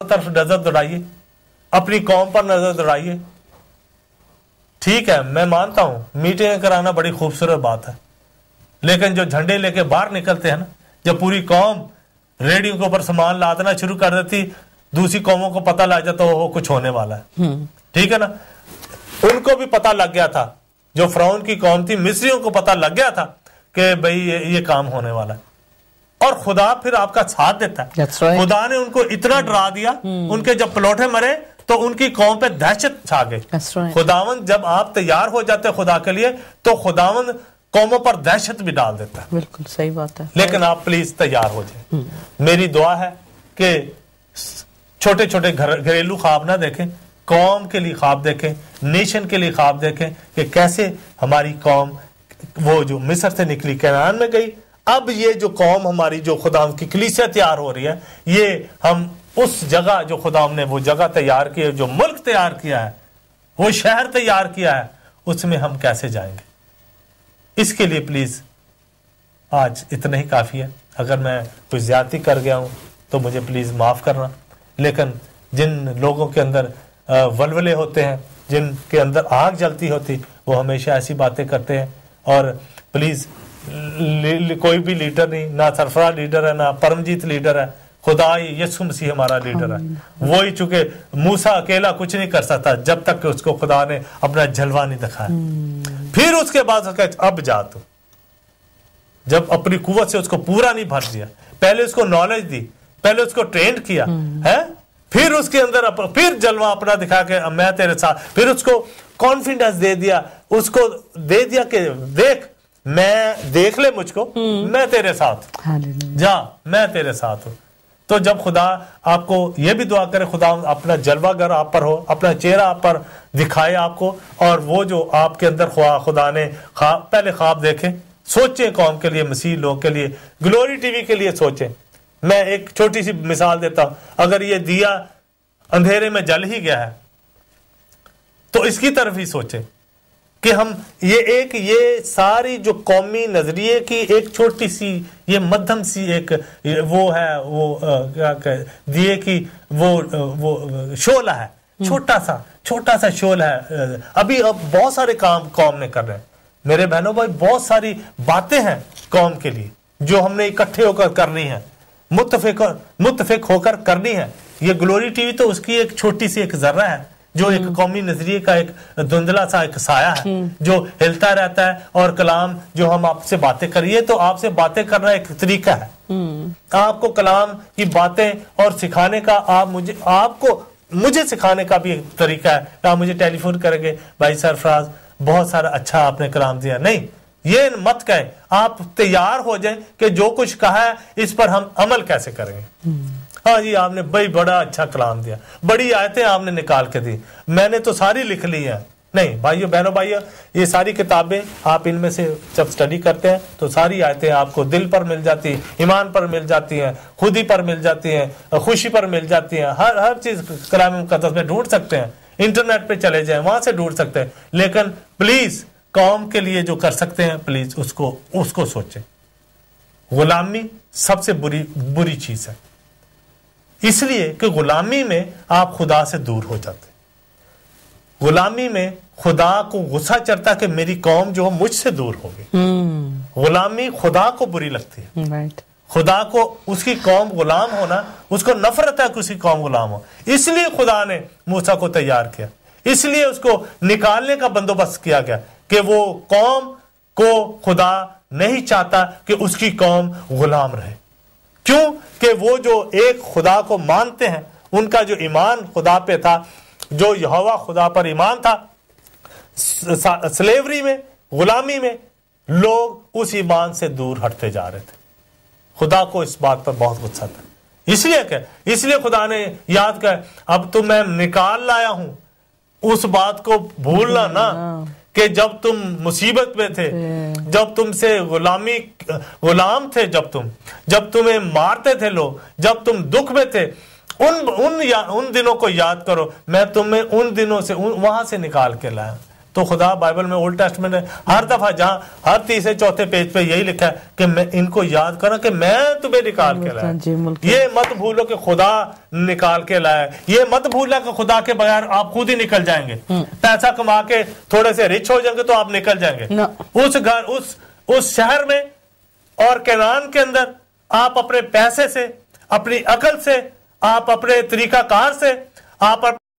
तरफ नजर दौड़ाइए, अपनी कौम पर नजर दौड़ाइए। ठीक है, मैं मानता हूं मीटिंग कराना बड़ी खूबसूरत बात है, लेकिन जो झंडे लेके बाहर निकलते हैं ना, जब पूरी कौम रेडियो के ऊपर सामान लादना शुरू कर देती, दूसरी कौमों को पता लग जाता वो कुछ होने वाला है। ठीक है ना, उनको भी पता लग गया था, जो फिरौन की कौम थी, मिस्रियों को पता लग गया था कि भाई ये काम होने वाला है, और खुदा फिर आपका साथ देता है। खुदा ने उनको इतना डरा दिया, उनके जब पलौठे मरे तो उनकी कौम पे दहशत छा गई। खुदावंद जब आप तैयार हो जाते हैं खुदा के लिए, तो खुदावंद कौमों पर दहशत भी डाल देता है। बिल्कुल सही बात है, लेकिन आप प्लीज तैयार हो जाए। मेरी दुआ है कि छोटे छोटे घरेलू ख्वाब ना देखें, कौम के लिए ख्वाब देखें, नेशन के लिए ख्वाब देखें कि कैसे हमारी कौम वो जो मिस्र से निकली कनान में गई, अब ये जो कौम हमारी जो खुदा की कलीसिया तैयार हो रही है, ये हम उस जगह जो खुदा ने वो जगह तैयार की है, जो मुल्क तैयार किया है, वो शहर तैयार किया है, उसमें हम कैसे जाएंगे। इसके लिए प्लीज आज इतना ही काफी है। अगर मैं कोई ज्यादती कर गया हूं तो मुझे प्लीज माफ करना, लेकिन जिन लोगों के अंदर वलवले होते हैं, जिनके अंदर आग जलती होती, वो हमेशा ऐसी बातें करते हैं। और प्लीज कोई भी लीडर नहीं, ना सरफराज लीडर है, ना परमजीत लीडर है, खुदा यीशु मसीह हमारा लीडर है। वो ही चूंकि मूसा अकेला कुछ नहीं कर सकता जब तक कि उसको खुदा ने अपना जलवा नहीं दिखाया। फिर उसके बाद अब जा तू, जब अपनी कुव्वत से उसको पूरा नहीं भर दिया, पहले उसको नॉलेज दी, पहले उसको ट्रेंड किया है, फिर उसके अंदर फिर जलवा अपना दिखा के मैं तेरे साथ, फिर उसको कॉन्फिडेंस दे दिया, उसको दे दिया कि देख मैं देख ले मुझको, मैं तेरे साथ, जा मैं तेरे साथ हूं। तो जब खुदा आपको ये भी दुआ करे, खुदा अपना जलवा गर आप पर हो, अपना चेहरा आप पर दिखाए आपको, और वो जो आपके अंदर खुदा ने पहले ख्वाब देखे, सोचें कौम के लिए, मसीह लोग के लिए, ग्लोरी टीवी के लिए सोचें। मैं एक छोटी सी मिसाल देता हूं, अगर ये दिया अंधेरे में जल ही गया है तो इसकी तरफ ही सोचें कि हम ये सारी जो कौमी नजरिए की एक छोटी सी, ये मध्यम सी एक वो है, वो क्या कह दिए कि वो शोला है, छोटा सा शोला है। अभी अब बहुत सारे काम कौम ने कर रहे हैं मेरे बहनों भाई, बहुत सारी बातें हैं कौम के लिए जो हमने इकट्ठे होकर करनी है, मुत्तफिक होकर करनी है। ये ग्लोरी टीवी तो उसकी एक छोटी सी एक जर्रा है, जो एक कौमी नजरिए का एक धुंधला सा एक साया है जो हिलता रहता है। और कलाम जो हम आपसे बातें करिए, तो आपसे बातें करना एक तरीका है, आपको कलाम की बातें और सिखाने का, मुझे सिखाने का भी एक तरीका है। आप मुझे टेलीफोन करेंगे, भाई सरफराज बहुत सारा अच्छा आपने कलाम दिया, नहीं ये मत कहें, आप तैयार हो जाएं कि जो कुछ कहा है इस पर हम अमल कैसे करेंगे। हाँ जी आपने भाई बड़ा अच्छा कलाम दिया, बड़ी आयतें आपने निकाल के दी, मैंने तो सारी लिख ली है। नहीं भाइयों बहनों भाइयों, ये सारी किताबें आप इनमें से जब स्टडी करते हैं तो सारी आयतें आपको दिल पर मिल जाती, ईमान पर मिल जाती हैं, खुदी पर मिल जाती हैं, खुशी पर मिल जाती हैं। हर चीज कलाम मुक़द्दस में ढूंढ सकते हैं, इंटरनेट पे चले जाएं वहां से ढूंढ सकते हैं। लेकिन प्लीज कौम के लिए जो कर सकते हैं प्लीज उसको सोचें। गुलामी सबसे बुरी चीज है, इसलिए कि गुलामी में आप खुदा से दूर हो जाते। गुलामी में खुदा को गुस्सा चढ़ता कि मेरी कौम जो मुझसे दूर हो गई। गुलामी खुदा को बुरी लगती है, खुदा को उसकी कौम गुलाम होना, उसको नफरत है कि उसकी कौम गुलाम हो। इसलिए खुदा ने मूसा को तैयार किया, इसलिए उसको निकालने का बंदोबस्त किया गया कि वो कौम को खुदा नहीं चाहता कि उसकी कौम गुलाम रहे। क्यों कि वो जो एक खुदा को मानते हैं, उनका जो ईमान खुदा पे था, जो यहोवा खुदा पर ईमान था, स्लेवरी में, गुलामी में लोग उस ईमान से दूर हटते जा रहे थे। खुदा को इस बात पर बहुत गुस्सा था, इसलिए खुदा ने याद कर, अब तो मैं निकाल लाया हूं, उस बात को भूलना ना कि जब तुम मुसीबत में थे, जब तुमसे गुलाम थे, जब तुम्हें मारते थे लोग, जब तुम दुख में थे, उन दिनों को याद करो। मैं तुम्हें उन दिनों से वहां से निकाल के लाया, تو خدا بائبل میں اولڈ ٹیسٹمنٹ میں ہر دفعہ جہاں ہر تیسرے چوتھے پیج پہ یہی لکھا ہے کہ میں ان کو یاد کرنا کہ میں تمہیں نکال کے لایا. یہ مت بھولو کہ خدا نکال کے لایا. یہ مت بھولنا کہ خدا کے بغیر آپ خود ہی نکل جائیں گے. پیسہ کما کے تھوڑے سے رچ ہو جائیں گے تو آپ نکل جائیں گے. اس گھر اس شہر میں اور کنعان کے اندر آپ اپنے پیسے سے, اپنی عقل سے, آپ اپنے طریقہ کار سے, آپ